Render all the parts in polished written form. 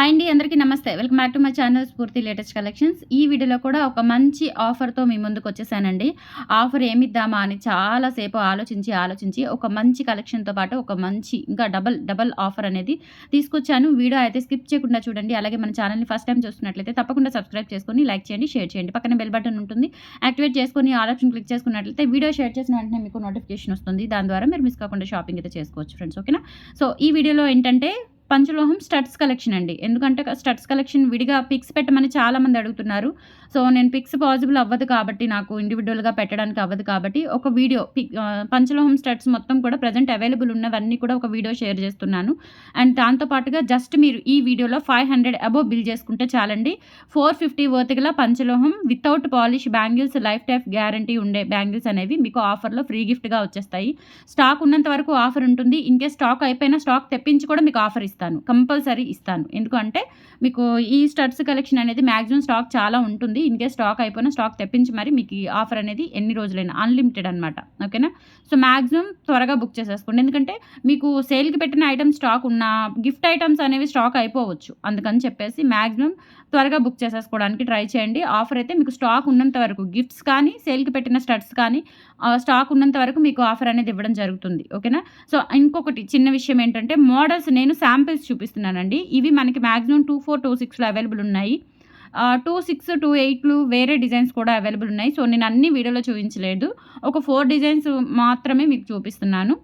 Hi అండి, అందరికీ నమస్తే. Welcome back to my channel స్ఫూర్తి లేటెస్ట్ కలెక్షన్స్. ఈ వీడియోలో కూడా ఒక మంచి ఆఫర్‌తో మీ ముందుకొచ్చేసానండి. ఆఫర్ ఏమిద్దామా అని చాలా సేపు ఆలోచించి ఒక మంచి కలెక్షన్‌తో పాటు ఒక మంచి ఇంకా డబల్ ఆఫర్ అనేది తీసుకొచ్చాను. వీడియో అయితే స్కిప్ చేయకుండా చూడండి. అలాగే మన ఛానల్‌ని ఫస్ట్ టైమ్ చూస్తున్నట్లయితే తప్పకుండా సబ్స్క్రైబ్ చేసుకొని లైక్ చేయండి, షేర్ చేయండి. పక్కన బెల్ బటన్ ఉంటుంది. యాక్టివేట్ చేసుకొని ఆల్ ఆప్షన్ క్లిక్ చేసుకున్నట్లయితే వీడియో షేర్ చేసిన వెంటనే మీకు నోటిఫికేషన్ వస్తుంది. దాని ద్వారా మీరు మిస్ కాకుండా షాపింగ్ అయితే చేసుకోవచ్చు ఫ్రెండ్స్. ఓకేనా? సో ఈ వీడియోలో ఏంటంటే పంచలోహం స్టడ్స్ కలెక్షన్ అండి. ఎందుకంటే స్టడ్స్ కలెక్షన్ విడిగా పిక్స్ పెట్టమని చాలామంది అడుగుతున్నారు. సో నేను పిక్స్ పాసిబుల్ అవ్వదు కాబట్టి, నాకు ఇండివిడ్యువల్‌గా పెట్టడానికి అవ్వదు కాబట్టి ఒక వీడియో పంచలోహం స్టడ్స్ మొత్తం కూడా ప్రెజెంట్ అవైలబుల్ ఉన్నవన్నీ కూడా ఒక వీడియో షేర్ చేస్తున్నాను. అండ్ దాంతో పాటుగా జస్ట్ మీరు ఈ వీడియోలో 500 అబోవ్ బిల్ చేసుకుంటే చాలండి. 450 వర్త్ గల పంచలోహం without polish bangles lifetime guarantee ఉండే బ్యాంగిల్స్ అనేవి మీకు ఆఫర్‌లో ఫ్రీ గిఫ్ట్‌గా వచ్చేస్తాయి. స్టాక్ ఉన్నంత వరకు ఆఫర్ ఉంటుంది. ఇన్‌కేస్ స్టాక్ అయిపోయినా స్టాక్ తెప్పించి కూడా మీకు ఆఫర్ ఇస్తాను. కంపల్సరీ ఇస్తాను. ఎందుకంటే మీకు ఈ స్టడ్స్ కలెక్షన్ అనేది మాక్సిమం స్టాక్ చాలా ఉంటుంది. ఇన్‌కేస్ స్టాక్ అయిపోయినా స్టాక్ తెప్పించి మరి మీకు ఈ ఆఫర్ అనేది ఎన్ని రోజులైనా అన్‌లిమిటెడ్ అనమాట. ఓకేనా? సో మాక్సిమం త్వరగా బుక్ చేసేసుకోండి. ఎందుకంటే మీకు సేల్‌కి పెట్టిన ఐటెమ్స్ స్టాక్ ఉన్నా గిఫ్ట్ ఐటెమ్స్ అనేవి స్టాక్ అయిపోవచ్చు. అందుకని చెప్పేసి మాక్సిమం త్వరగా బుక్ చేసేసుకోవడానికి ట్రై చేయండి. ఆఫర్ అయితే మీకు స్టాక్ ఉన్నంత వరకు గిఫ్ట్స్ కానీ, సేల్‌కి పెట్టిన స్టడ్స్ కానీ స్టాక్ ఉన్నంత వరకు మీకు ఆఫర్ అనేది ఇవ్వడం జరుగుతుంది. ఓకేనా? సో ఇంకొకటి చిన్న విషయం ఏంటంటే మోడల్స్ నేను శాంపిల్స్ చూపిస్తున్నానండి. ఇవి మనకి మాక్సిమం 24, 26లో అవైలబుల్ ఉన్నాయి. 26, 28లు వేరే డిజైన్స్ కూడా అవైలబుల్ ఉన్నాయి. సో నేను అన్ని వీడియోలో చూపించలేదు. ఒక 4 డిజైన్స్ మాత్రమే మీకు చూపిస్తున్నాను.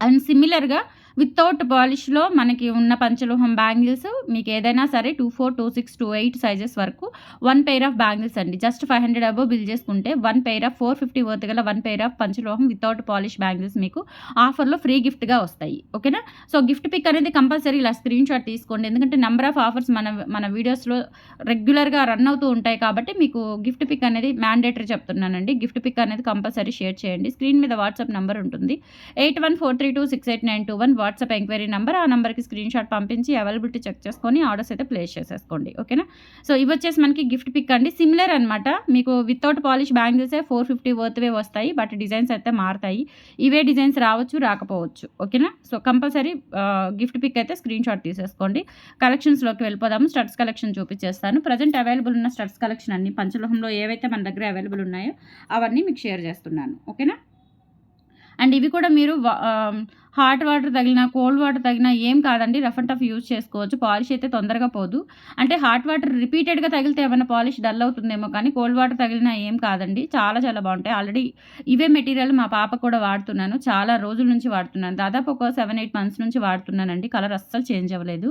అండ్ సిమిలర్‌గా వితౌట్ పాలిష్‌లో మనకి ఉన్న పంచలోహం బ్యాంగిల్స్ మీకు ఏదైనా సరే 24, 26, 28 సైజెస్ వరకు 1 పెయిర్ ఆఫ్ బ్యాంగిల్స్ అండి. జస్ట్ 500 అబోవ్ బిల్ చేసుకుంటే 1 పెయిర్ ఆఫ్ 450 వర్త్ గల 1 పెయిర్ ఆఫ్ పంచలోహం వితౌట్ పాలిష్ బ్యాంగిల్స్ మీకు ఆఫర్‌లో ఫ్రీ గిఫ్ట్‌గా వస్తాయి. ఓకేనా? సో గిఫ్ట్ పిక్ అనేది కంపల్సరీ ఇలా స్క్రీన్ షాట్ తీసుకోండి. ఎందుకంటే నంబర్ ఆఫ్ ఆఫర్స్ మన వీడియోస్‌లో రెగ్యులర్‌గా రన్ అవుతూ ఉంటాయి కాబట్టి మీకు గిఫ్ట్ పిక్ అనేది మ్యాండేటరీ చెప్తున్నానండి. గిఫ్ట్ పిక్ అనేది కంపల్సరీ షేర్ చేయండి. స్క్రీన్ మీద వాట్సాప్ నంబర్ ఉంటుంది. 8143268921 వాట్సాప్ ఎంక్వైరీ నెంబర్. ఆ నెంబర్‌కి స్క్రీన్ షాట్ పంపించి అవైలబిలిటీ చెక్ చేసుకొని ఆర్డర్స్ అయితే ప్లేస్ చేసేసుకోండి. ఓకేనా? సో ఇవి వచ్చేసి మనకి గిఫ్ట్ పిక్ అండి. సిమిలర్ అనమాట. మీకు వితౌట్ పాలిష్ బ్యాంగిల్సే 450 వర్త్‌వే వస్తాయి. బట్ డిజైన్స్ అయితే మారుతాయి. ఇవే డిజైన్స్ రావచ్చు, రాకపోవచ్చు. ఓకేనా? సో కంపల్సరీ గిఫ్ట్ పిక్ అయితే స్క్రీన్ షాట్ తీసేసుకోండి. కలెక్షన్స్‌లోకి వెళ్ళిపోదాము. స్టడ్స్ కలెక్షన్ చూపించేస్తాను. ప్రజెంట్ అవైలబుల్ ఉన్న స్టడ్స్ కలెక్షన్ అన్ని పంచలోహంలో ఏవైతే మన దగ్గర అవైలబుల్ ఉన్నాయో అవన్నీ మీకు షేర్ చేస్తున్నాను. ఓకేనా? అండ్ ఇవి కూడా మీరు హాట్ వాటర్ తగిలినా, కోల్డ్ వాటర్ తగిలినా ఏం కాదండి. రఫ్ అండ్ టఫ్ యూజ్ చేసుకోవచ్చు. పాలిష్ అయితే తొందరగా పోదు. అంటే హాట్ వాటర్ రిపీటెడ్‌గా తగిలితే ఏమైనా పాలిష్ డల్ అవుతుందేమో కానీ కోల్డ్ వాటర్ తగిలినా ఏం కాదండి. చాలా చాలా బాగుంటాయి. ఆల్రెడీ ఇవే మెటీరియల్ మా పాప కూడా వాడుతున్నాను. చాలా రోజుల నుంచి వాడుతున్నాను. దాదాపు ఒక 7, 8 మంత్స్ నుంచి వాడుతున్నానండి. కలర్ అస్సలు చేంజ్ అవ్వలేదు.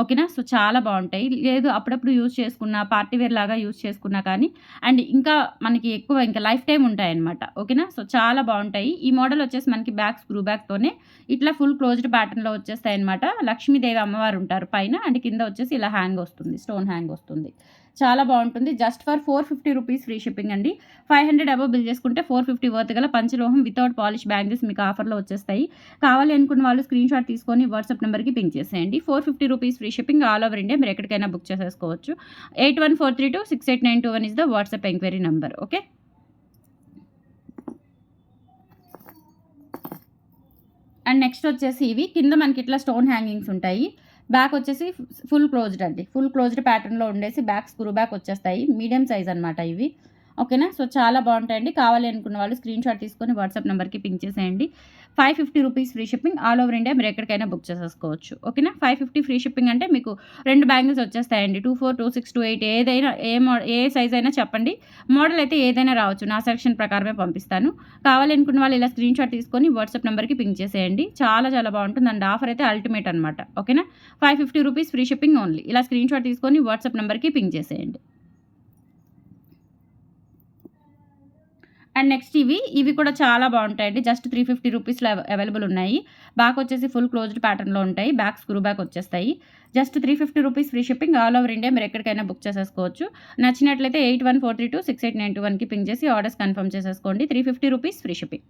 ఓకేనా? సో చాలా బాగుంటాయి. లేదు అప్పుడప్పుడు యూజ్ చేసుకున్నా, పార్టీ వేర్ లాగా యూజ్ చేసుకున్నా కానీ అండ్ ఇంకా మనకి ఎక్కువ ఇంకా లైఫ్ టైమ్ ఉంటాయన్నమాట. ఓకేనా? సో చాలా బాగుంటాయి. ఈ మోడల్ వచ్చేసి మనకి బ్యాక్ స్క్రూ బ్యాక్‌తోనే ఇట్లా ఫుల్ క్లోజ్డ్ ప్యాటర్న్‌లో వచ్చేస్తాయన్నమాట. లక్ష్మీదేవి అమ్మవారు ఉంటారు పైన. అండ్ కింద వచ్చేసి ఇలా హ్యాంగ్ వస్తుంది. స్టోన్ హ్యాంగ్ వస్తుంది. చాలా బాగుంటుంది. Just for 450 rupees free shipping అండి. 500 అబోవ్ బిల్ చేసుకుంటే 450 వర్త్ గల పంచలోహం వితౌట్ పాలిష్ బ్యాంగిల్స్ మీకు ఆఫర్‌లో వచ్చేస్తాయి. కావాలి అనుకున్న వాళ్ళు స్క్రీన్ షాట్ తీసుకొని వాట్సాప్ నెంబర్‌కి పింక్ చేసేయండి. 450 rupees free shipping all over India. మీరు ఎక్కడికైనా బుక్ చేసేసుకోవచ్చు. 8143268921 is the WhatsApp enquiry number. Okay? And next వచ్చేసి ఇవి కింద మనకి ఇట్లా స్టోన్ హ్యాంగింగ్స్ ఉంటాయి. బ్యాక్ వచ్చేసి ఫుల్ క్లోజ్డ్ అండి. ఫుల్ క్లోజ్డ్ ప్యాటర్న్‌లో ఉండేసి బ్యాక్ స్క్రూ బ్యాక్ వచ్చేస్తాయి. మీడియం సైజ్ అనమాట ఇవి. ఓకేనా? సో చాలా బాగుంటాయండి. కావాలి అనుకున్న వాళ్ళు స్క్రీన్ షాట్ తీసుకొని వాట్సాప్ నెంబర్‌కి పింక్ చేసేయండి. 550 rupees free shipping all over India. మీరు ఎక్కడికైనా బుక్ చేసేసుకోవచ్చు. ఓకేనా? 550 ఫ్రీ షిప్పింగ్ అంటే మీకు 2 బ్యాంగిల్స్ వచ్చేస్తాయండి. 24, 26, 28 ఏదైనా ఏ సైజ్ అయినా చెప్పండి. మోడల్ అయితే ఏదైనా రావచ్చు. నా సెలక్షన్ ప్రకారమే పంపిస్తాను. కావాలి అనుకున్న వాళ్ళు ఇలా స్క్రీన్ షాట్ తీసుకొని వాట్సాప్ నెంబర్‌కి పింక్ చేసేయండి. చాలా చాలా బాగుంటుంది. అండ్ ఆఫర్ అయితే అల్టిమేట్ అనమాట. ఓకేనా? 550 రూపీస్ ఫ్రీ షిప్పింగ్ ఓన్లీ. ఇలా స్క్రీన్ షాట్ తీసుకొని వాట్సాప్ నెంబర్‌కి పింక్ చేసేయండి. అండ్ నెక్స్ట్ ఇవి కూడా చాలా బాగుంటాయండి. జస్ట్ 350 రూపీస్‌లో అవైలబుల్ ఉన్నాయి. బ్యాక్ వచ్చేసి ఫుల్ క్లోజ్డ్ ప్యాటర్న్‌లో ఉంటాయి. బ్యాక్ స్క్రూ బ్యాక్ వచ్చేస్తాయి. Just 350 rupees free shipping all over India. మీరు ఎక్కడికైనా బుక్ చేసేసుకోవచ్చు. నచ్చినట్లయితే 8143268921కి పింక్ చేసి ఆర్డర్స్ కన్ఫర్మ్ చేసేసుకోండి. 350 rupees free shipping.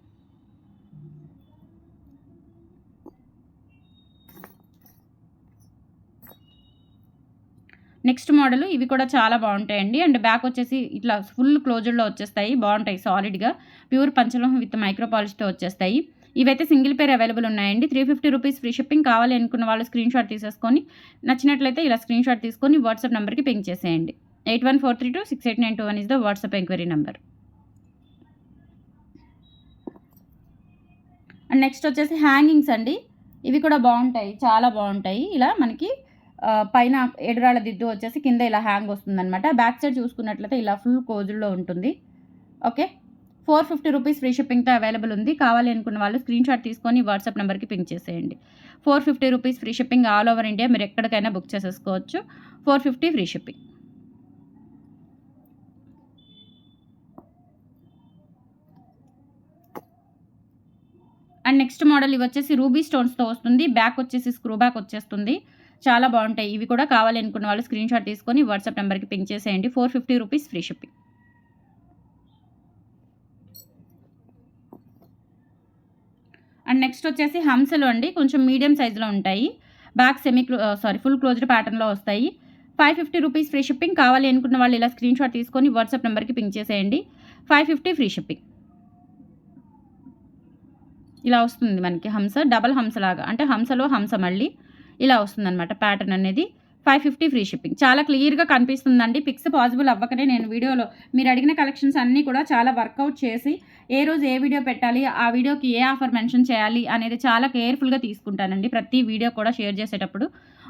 Next model ఇవి కూడా చాలా బాగుంటాయండి. అండ్ బ్యాక్ వచ్చేసి ఇట్లా ఫుల్ క్లోజ్డ్‌లో వచ్చేస్తాయి. బాగుంటాయి సాలిడ్‌గా. ప్యూర్ పంచలోహం విత్ మైక్రో పాలిష్‌తో వచ్చేస్తాయి. ఇవైతే సింగిల్ పేర్ అవైలబుల్ ఉన్నాయండి. 350 రూపీస్ ఫ్రీ షిప్పింగ్. కావాలి అనుకున్న వాళ్ళు స్క్రీన్ షాట్ తీసేసుకొని నచ్చినట్లయితే ఇలా స్క్రీన్ షాట్ తీసుకొని వాట్సాప్ నెంబర్కి పింక్ చేసేయండి. 8143268921 is the WhatsApp enquiry number. And next వచ్చేసి హ్యాంగింగ్స్ అండి. ఇవి కూడా బాగుంటాయి, చాలా బాగుంటాయి. ఇలా మనకి పైన ఎడురాళ్ళ దిద్దు వచ్చేసి కింద ఇలా హ్యాంగ్ వస్తుందన్నమాట. బ్యాక్ సైడ్ చూసుకున్నట్లయితే ఇలా ఫుల్ కోజుల్లో ఉంటుంది. ఓకే, 450 రూపీస్ ఫ్రీ షిప్పింగ్తో అవైలబుల్ ఉంది. కావాలి అనుకున్న వాళ్ళు స్క్రీన్ షాట్ తీసుకొని వాట్సాప్ నెంబర్కి పింక్ చేసేయండి. 450 rupees free shipping. All over India మీరు ఎక్కడికైనా బుక్ చేసేసుకోవచ్చు. 450 free shipping. And next model ఇవి వచ్చేసి రూబీ స్టోన్స్తో వస్తుంది. బ్యాక్ వచ్చేసి స్క్రూ బ్యాక్ వచ్చేస్తుంది. చాలా బాగుంటాయి. ఇవి కూడా కావాలి అనుకున్న వాళ్ళు స్క్రీన్ షాట్ తీసుకొని వాట్సాప్ నెంబర్కి పింక్ చేసేయండి. 450 rupees free shipping. And next వచ్చేసి హంసలు అండి. కొంచెం మీడియం సైజులో ఉంటాయి. బ్యాక్ ఫుల్ క్లోజ్డ్ ప్యాటర్న్లో వస్తాయి. 550 రూపీస్ ఫ్రీ షిప్పింగ్. కావాలి అనుకున్న వాళ్ళు ఇలా స్క్రీన్ షాట్ తీసుకొని వాట్సాప్ నెంబర్కి పింక్ చేసేయండి. 550 ఫ్రీ షిప్పింగ్. ఇలా వస్తుంది మనకి హంస, డబల్ హంసలాగా, అంటే హంసలో హంస మళ్ళీ ఇలా వస్తుందన్నమాట ప్యాటర్న్ అనేది. 550 ఫ్రీ షిప్పింగ్. చాలా క్లియర్గా కనిపిస్తుందండి. పిక్స్ పాసిబుల్ అవ్వకనే నేను వీడియోలో మీరు అడిగిన కలెక్షన్స్ అన్నీ కూడా చాలా వర్కౌట్ చేసి ఏ రోజు ఏ వీడియో పెట్టాలి, ఆ వీడియోకి ఏ ఆఫర్ మెన్షన్ చేయాలి అనేది చాలా కేర్ఫుల్గా తీసుకుంటానండి ప్రతి వీడియో కూడా షేర్ చేసేటప్పుడు.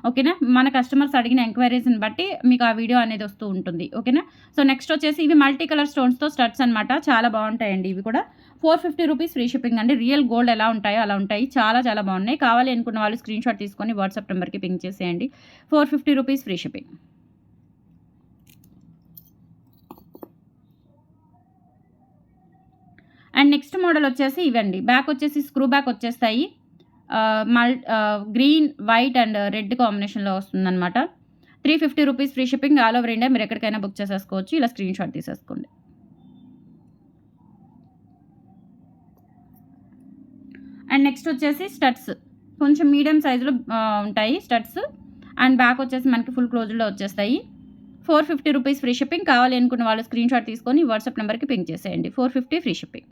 ఓకేనా, మన కస్టమర్స్ అడిగిన ఎంక్వైరీస్ని బట్టి మీకు ఆ వీడియో అనేది వస్తూ ఉంటుంది. ఓకేనా, సో నెక్స్ట్ వచ్చేసి ఇవి మల్టీ కలర్ స్టోన్స్తో స్టడ్స్ అనమాట. చాలా బాగుంటాయండి ఇవి కూడా. 450 రూపీస్ ఫ్రీ షిప్పింగ్ అండి. రియల్ గోల్డ్ ఎలా ఉంటాయో అలా ఉంటాయి. చాలా చాలా బాగున్నాయి. కావాలి అనుకున్న వాళ్ళు స్క్రీన్ షాట్ తీసుకొని వాట్సాప్ నెంబర్కి పింక్ చేసేయండి. 450 rupees free shipping. And next model వచ్చేసి ఇవండి. బ్యాక్ వచ్చేసి స్క్రూ బ్యాక్ వచ్చేస్తాయి. గ్రీన్, వైట్ అండ్ రెడ్ కాంబినేషన్లో వస్తుందన్నమాట. 350 rupees free shipping. All over India మీరు ఎక్కడికైనా బుక్ చేసేసుకోవచ్చు. ఇలా స్క్రీన్ షాట్ తీసేసుకోండి. అండ్ నెక్స్ట్ వచ్చేసి స్టడ్స్. కొంచెం మీడియం సైజులో ఉంటాయి స్టడ్స్. అండ్ బ్యాక్ వచ్చేసి మనకి ఫుల్ క్లోజ్లో వచ్చేస్తాయి. 450 రూపీస్ ఫ్రీ షిప్పింగ్. కావాలి అనుకున్న వాళ్ళు స్క్రీన్ షాట్ తీసుకొని వాట్సాప్ నెంబర్కి పింక్ చేసేయండి. 450 ఫ్రీ షిప్పింగ్.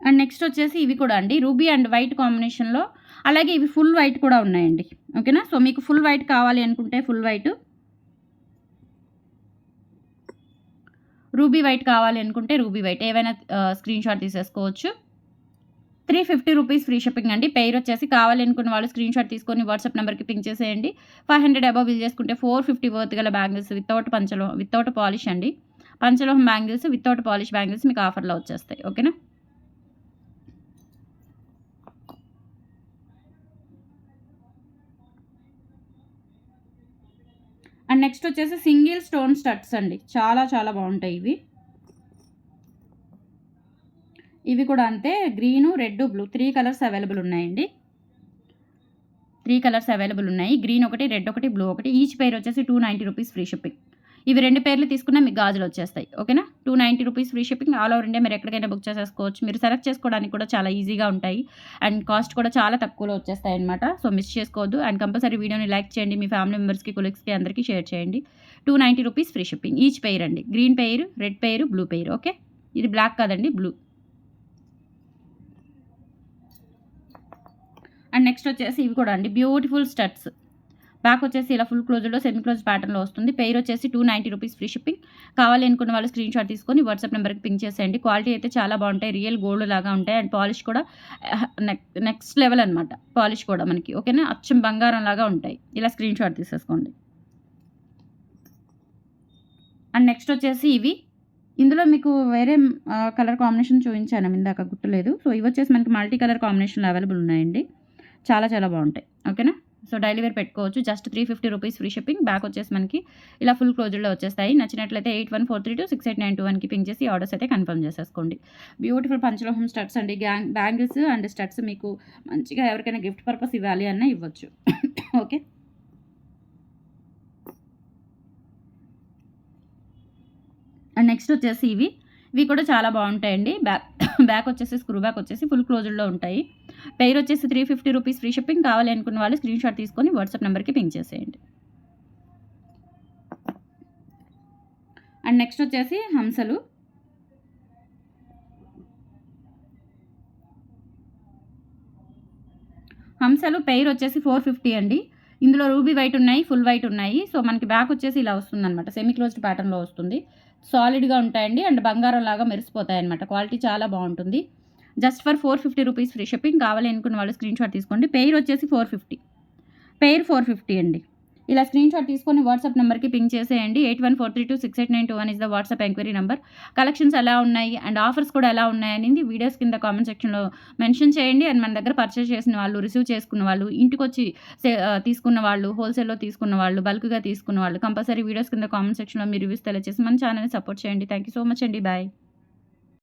అండ్ నెక్స్ట్ వచ్చేసి ఇవి కూడా అండి. రూబీ అండ్ వైట్ కాంబినేషన్లో, అలాగే ఇవి ఫుల్ వైట్ కూడా ఉన్నాయండి. ఓకేనా, సో మీకు ఫుల్ వైట్ కావాలి అనుకుంటే ఫుల్ వైట్, రూబీ వైట్ కావాలి అనుకుంటే రూబీ వైట్, ఏవైనా స్క్రీన్ షాట్ తీసేసుకోవచ్చు. 350 రూపీస్ ఫ్రీ షిప్పింగ్ అండి. పెయిర్ వచ్చేసి కావాలి అనుకున్న వాళ్ళు స్క్రీన్ షాట్ తీసుకొని వాట్సాప్ నెంబర్కి పింక్ చేసేయండి. 500 అబవ్ బిల్ చేసుకుంటే 450 వర్త్ గల బ్యాంగిల్స్ వితౌట్ పాలిష్ అండి. పంచలోహం బ్యాంగిల్స్ వితౌట్ పాలిష్ బ్యాంగిల్స్ మీకు ఆఫర్లో వచ్చేస్తాయి. ఓకేనా, అండ్ నెక్స్ట్ వచ్చేసి సింగిల్ స్టోన్ స్టడ్స్ అండి. చాలా చాలా బాగుంటాయి ఇవి. ఇవి కూడా అంతే. Green, red, blue 3 colours available ఉన్నాయండి. 3 కలర్స్ అవైలబుల్ ఉన్నాయి. గ్రీన్ ఒకటి, రెడ్ ఒకటి, బ్లూ ఒకటి. ఈచ్ పేర్ వచ్చేసి 290 రూపీస్ ఫ్రీ షిప్పింగ్. ఇవి 2 పేర్లు తీసుకున్నా మీకు గాజులు వచ్చేస్తాయి. ఓకేనా, 290 rupees free shipping. All over India మీరు ఎక్కడికైనా బుక్ చేసేసుకోవచ్చు. మీరు సెలెక్ట్ చేసుకోవడానికి కూడా చాలా ఈజీగా ఉంటాయి. అండ్ కాస్ట్ కూడా చాలా తక్కువలో వచ్చేస్తాయి అనమాట. సో మిస్ చేసుకోవద్దు. అండ్ కంపల్సరీ వీడియోని లైక్ చేయండి. మీ ఫ్యామిలీ మెంబర్స్కి, కొలీగ్స్కి అందరికీ షేర్ చేయండి. 290 rupees free shipping. Each pair అండి. Green pair, red pair, blue pair. Okay, ఇది బ్లాక్ కాదండి, బ్లూ. అండ్ నెక్స్ట్ వచ్చేసి ఇవి కూడా అండి. Beautiful studs. బ్యాక్ వచ్చేసి ఇలా ఫుల్ క్లోజ్లో సెమీ క్లోజ్ ప్యాటర్న్లో వస్తుంది. పెయిర్ వచ్చేసి 290 రూపీస్ ఫ్రీ షిప్పింగ్. కావాలి అనుకున్న వాళ్ళు స్క్రీన్ షాట్ తీసుకొని వాట్సాప్ నెంబర్కి పింక్ చేసేయండి. క్వాలిటీ అయితే చాలా బాగుంటాయి. రియల్ గోల్డ్ లాగా ఉంటాయి. అండ్ పాలిష్ కూడా నెక్స్ట్ లెవెల్ అనమాట. పాలిష్ కూడా మనకి ఓకేనా, అచ్చం బంగారం లాగా ఉంటాయి. ఇలా స్క్రీన్ షాట్ తీసేసుకోండి. అండ్ నెక్స్ట్ వచ్చేసి ఇవి. ఇందులో మీకు వేరే కలర్ కాంబినేషన్ చూపించాను ఇందాక, గుర్తులేదు. సో ఇవి వచ్చేసి మనకి మల్టీ కలర్ కాంబినేషన్లో అవైలబుల్ ఉన్నాయండి. చాలా చాలా బాగుంటాయి. ఓకేనా, సో డైలీ వేర్ పెట్టుకోవచ్చు. Just 350 rupees free shipping. Back వచ్చేసి మనకి ఇలా ఫుల్ క్లోజ్డ్‌లో వచ్చేస్తాయి. నచ్చినట్లయితే 8143268921కి పింక్ చేసి ఆర్డర్స్ అయితే కన్ఫర్మ్ చేసేసుకోండి. బ్యూటిఫుల్ పంచలోహం స్టడ్స్ అండి. బ్యాంగిల్స్ అండ్ స్టడ్స్ మీకు మంచిగా ఎవరికైనా గిఫ్ట్ పర్పస్ ఇవ్వాలి అన్నా ఇవ్వచ్చు. ఓకే. అండ్ నెక్స్ట్ వచ్చేసి ఇవి కూడా చాలా బాగుంటాయండి. బ్యాక్ వచ్చేసి స్క్రూ బ్యాక్ వచ్చేసి ఫుల్ క్లోజ్డ్‌లో ఉంటాయి. పెయిర్ వచ్చేసి 350 రూపీస్ ఫ్రీ షిప్పింగ్. కావాలి అనుకున్న వాళ్ళు స్క్రీన్ షాట్ తీసుకొని వాట్సాప్ నెంబర్కి పింక్ చేసేయండి. అండ్ నెక్స్ట్ వచ్చేసి హంసలు. హంసలు పెయిర్ వచ్చేసి 450 అండి. ఇందులో రూబీ వైట్ ఉన్నాయి, ఫుల్ వైట్ ఉన్నాయి. సో మనకి బ్యాక్ వచ్చేసి ఇలా వస్తుందనమాట. సెమీ క్లోజ్డ్ ప్యాటర్న్‌లో వస్తుంది. సాలిడ్‌గా ఉంటాయండి అండ్ బంగారం లాగా మెరిసిపోతాయన్నమాట. క్వాలిటీ చాలా బాగుంటుంది. Just for 450 rupees free shipping. కావాలి అనుకున్న వాళ్ళు స్క్రీన్ షాట్ తీసుకోండి. పెయిర్ వచ్చేసి 450. పెయిర్ 450 అండి. ఇలా స్క్రీన్ షాట్ తీసుకొని వాట్సాప్ నెంబర్కి పింక్ చేసేయండి. 8143268921 is the WhatsApp enquiry number. Collections ఎలా ఉన్నాయి అండ్ ఆఫర్స్ కూడా ఎలా ఉన్నాయనేది వీడియోస్ కింద కామెంట్ సెక్షన్‌లో మెన్షన్ చేయండి. అండ్ మన దగ్గర పర్చేస్ చేసిన వాళ్ళు, రిసీవ్ చేసుకున్న వాళ్ళు, ఇంటికొచ్చి తీసుకున్న వాళ్ళు, హోల్సేల్‌లో తీసుకున్న వాళ్ళు, బల్క్‌గా తీసుకున్న వాళ్ళు కంపల్సరీ వీడియోస్ కింద కామెంట్ సెక్షన్‌లో మీ రివ్యూస్ తెలియజేసి మన ఛానల్‌ని సపోర్ట్ చేయండి. థ్యాంక్ యూ సో మచ్ అండి. బాయ్.